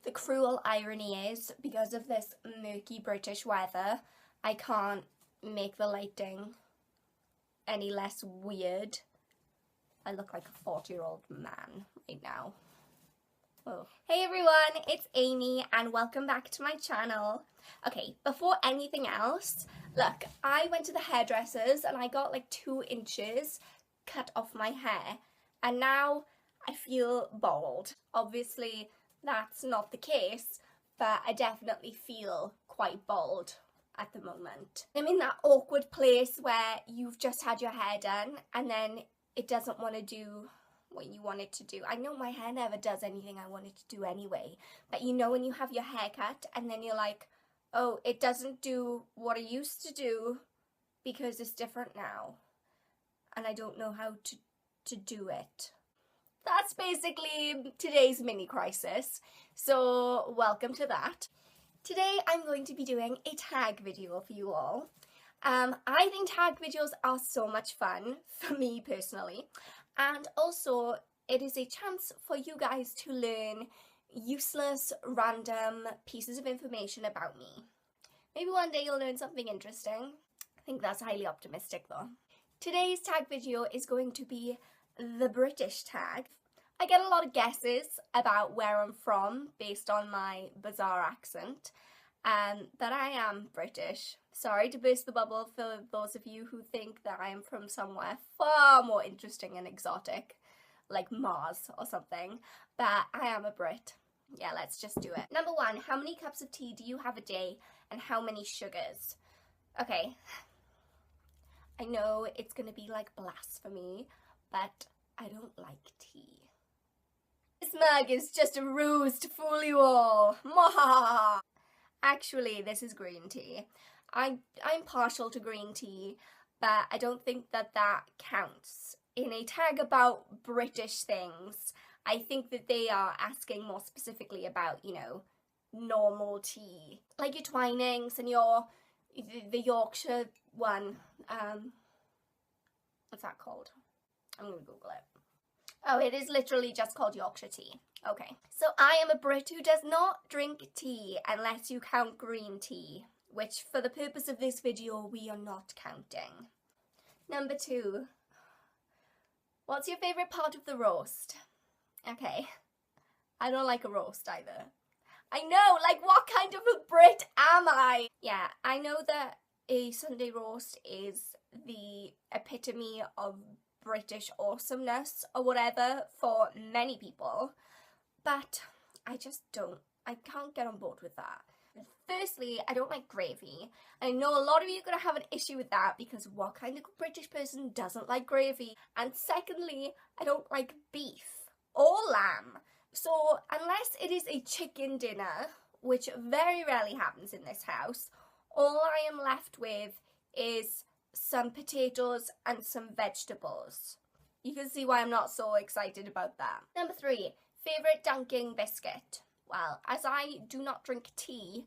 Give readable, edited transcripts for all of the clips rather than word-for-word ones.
The cruel irony is, because of this murky British weather, I can't make the lighting any less weird. I look like a 40-year-old man right now. Oh. Hey everyone, it's Amy and welcome back to my channel. Okay, before anything else, look, I went to the hairdressers and I got like 2 inches cut off my hair and now I feel bald. Obviously that's not the case, but I definitely feel quite bald at the moment. I'm in that awkward place where you've just had your hair done and then it doesn't want to do what you want it to do. I know my hair never does anything I want it to do anyway, but you know when you have your hair cut and then you're like, oh, it doesn't do what it used to do because it's different now and I don't know how to do it. That's basically today's mini crisis, so welcome to that. Today I'm going to be doing a tag video for you all. I think tag videos are so much fun for me personally, and also it is a chance for you guys to learn useless random pieces of information about me. Maybe one day you'll learn something interesting. I think that's highly optimistic though. Today's tag video is going to be the British tag. I get a lot of guesses about where I'm from based on my bizarre accent, but I am British. Sorry to burst the bubble for those of you who think that I am from somewhere far more interesting and exotic, like Mars or something, but I am a Brit. Yeah, let's just do it. Number 1, how many cups of tea do you have a day and how many sugars? Okay, I know it's gonna be like blasphemy, but I don't like tea. This mug is just a ruse to fool you all. Mwahaha! Actually, this is green tea. I'm partial to green tea, but I don't think that counts. In a tag about British things, I think that they are asking more specifically about, you know, normal tea. Like your Twinings and the Yorkshire one. What's that called? I'm gonna Google it. Oh, it is literally just called Yorkshire tea. Okay. So I am a Brit who does not drink tea unless you count green tea, which for the purpose of this video, we are not counting. Number 2. What's your favourite part of the roast? Okay. I don't like a roast either. I know, like what kind of a Brit am I? Yeah, I know that a Sunday roast is the epitome of British awesomeness or whatever for many people, but I can't get on board with that. Firstly, I don't like gravy. I know a lot of you are going to have an issue with that because what kind of British person doesn't like gravy? And secondly, I don't like beef or lamb. So unless it is a chicken dinner, which very rarely happens in this house, all I am left with is some potatoes and some vegetables. You can see why I'm not so excited about that. Number 3, favourite dunking biscuit. Well, as I do not drink tea,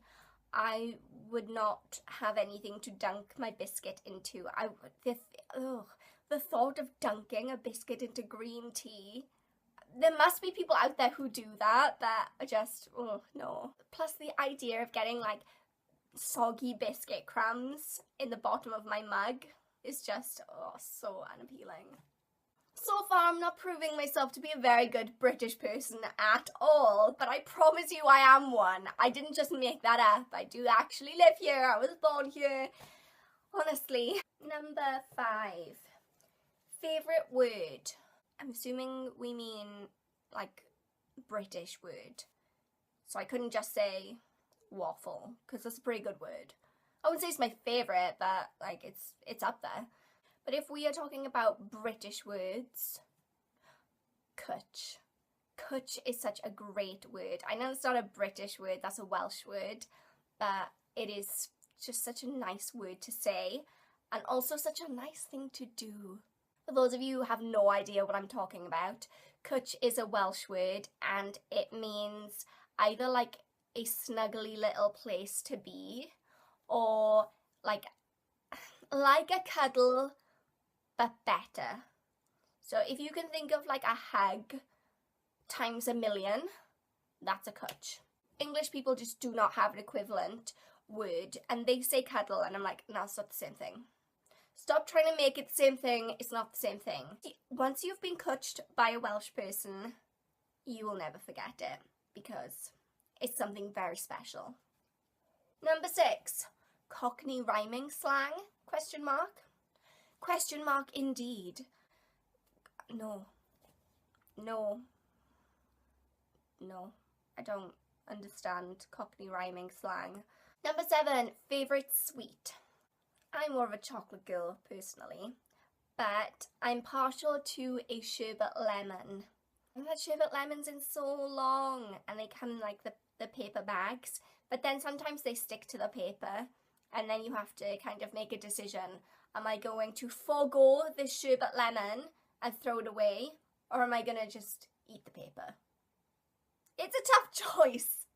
I would not have anything to dunk my biscuit into. The thought of dunking a biscuit into green tea. There must be people out there who do that are just, oh no. Plus the idea of getting like soggy biscuit crumbs in the bottom of my mug is just, oh, so unappealing. So far, I'm not proving myself to be a very good British person at all, but I promise you I am one. I didn't just make that up. I do actually live here. I was born here. Honestly. Number 5. Favourite word. I'm assuming we mean, like, British word. So I couldn't just say waffle, because that's a pretty good word. I wouldn't say it's my favourite, but like it's up there. But if we are talking about British words, cwtch. Cwtch is such a great word. I know it's not a British word, that's a Welsh word, but it is just such a nice word to say, and also such a nice thing to do. For those of you who have no idea what I'm talking about, cwtch is a Welsh word, and it means either like a snuggly little place to be, or like a cuddle but better. So if you can think of like a hug times a million, that's a cwtch. English people just do not have an equivalent word, and they say cuddle, and I'm like, no, it's not the same thing. Stop trying to make it the same thing. It's not the same thing. Once you've been cuddled by a Welsh person, you will never forget it, because it's something very special. Number 6, Cockney rhyming slang, question mark? Question mark indeed. No, I don't understand Cockney rhyming slang. Number 7, favourite sweet. I'm more of a chocolate girl personally, but I'm partial to a sherbet lemon. I've had sherbet lemons in so long, and they come in like the paper bags, but then sometimes they stick to the paper, and then you have to kind of make a decision. Am I going to forego this sherbet lemon and throw it away, or am I going to just eat the paper? It's a tough choice.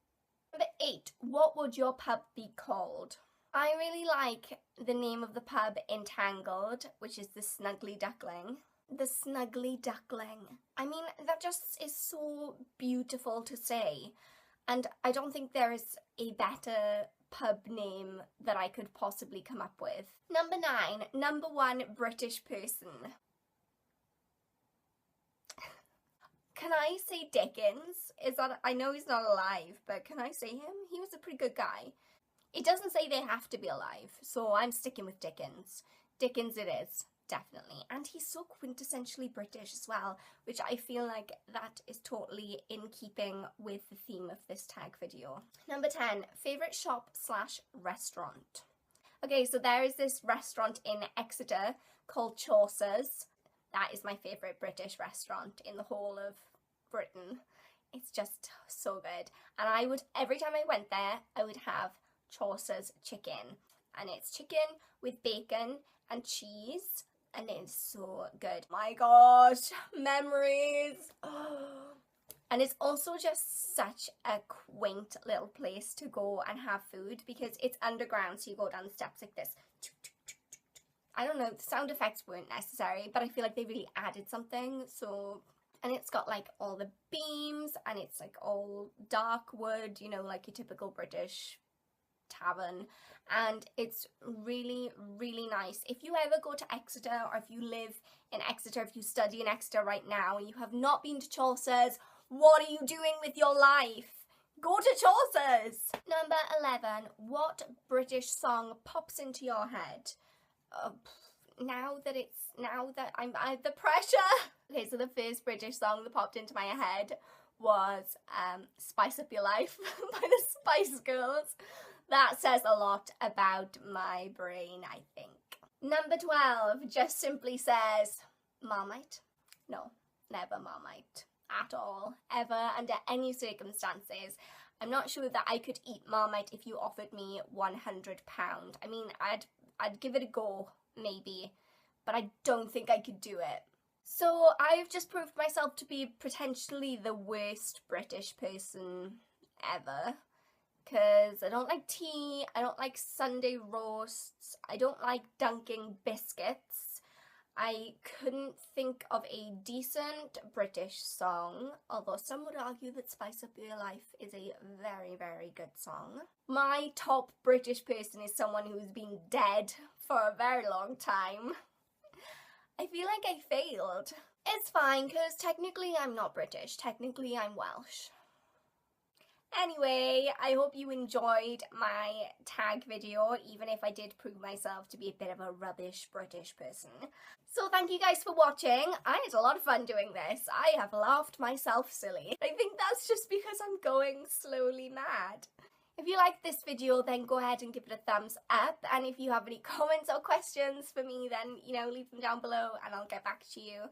Number 8, what would your pub be called? I really like the name of the pub in Tangled, which is the Snuggly Duckling. The Snuggly Duckling. I mean, that just is so beautiful to say. And I don't think there is a better pub name that I could possibly come up with. Number 9, number 1 British person. Can I say Dickens? Is that, I know he's not alive, but can I say him? He was a pretty good guy. It doesn't say they have to be alive, so I'm sticking with Dickens. Dickens it is, definitely. And he's so quintessentially British as well, which I feel like that is totally in keeping with the theme of this tag video. Number 10, favourite shop / restaurant. Okay, so there is this restaurant in Exeter called Chaucer's. That is my favourite British restaurant in the whole of Britain. It's just so good. And I would, every time I went there, I would have Chaucer's chicken. And it's chicken with bacon and cheese. And it is so good. My gosh, memories. And it's also just such a quaint little place to go and have food, because it's underground, so you go down the steps like this. I don't know, the sound effects weren't necessary, but I feel like they really added something. So, and it's got like all the beams, and it's like all dark wood, you know, like your typical British tavern. And it's really, really nice. If you ever go to Exeter, or if you live in Exeter, if you study in Exeter right now and you have not been to Chaucer's, what are you doing with your life? Go to Chaucer's! Number 11, what British song pops into your head? Now that I the pressure. Okay, so the first British song that popped into my head was Spice Up Your Life by the Spice Girls. That says a lot about my brain, I think. Number 12 just simply says Marmite. No, never Marmite at all, ever, under any circumstances. I'm not sure that I could eat Marmite if you offered me £100. I mean, I'd give it a go, maybe, but I don't think I could do it. So I've just proved myself to be potentially the worst British person ever, because I don't like tea, I don't like Sunday roasts, I don't like dunking biscuits. I couldn't think of a decent British song, although some would argue that Spice Up Your Life is a very, very good song. My top British person is someone who's been dead for a very long time. I feel like I failed. It's fine, because technically I'm not British, technically I'm Welsh. Anyway, I hope you enjoyed my tag video, even if I did prove myself to be a bit of a rubbish British person. So thank you guys for watching. I had a lot of fun doing this. I have laughed myself silly. I think that's just because I'm going slowly mad. If you liked this video, then go ahead and give it a thumbs up. And if you have any comments or questions for me, then, you know, leave them down below and I'll get back to you.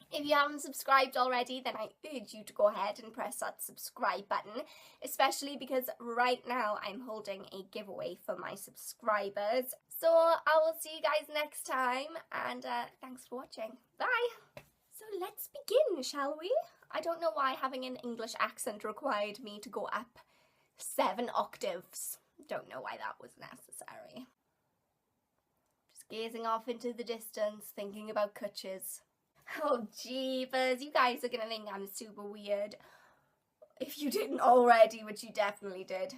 If you haven't subscribed already, then I urge you to go ahead and press that subscribe button, especially because right now I'm holding a giveaway for my subscribers. So I will see you guys next time, and thanks for watching. Bye! So let's begin, shall we? I don't know why having an English accent required me to go up 7 octaves. Don't know why that was necessary. Just gazing off into the distance, thinking about cutches. Oh jeepers, you guys are gonna think I'm super weird. if you didn't already, which you definitely did.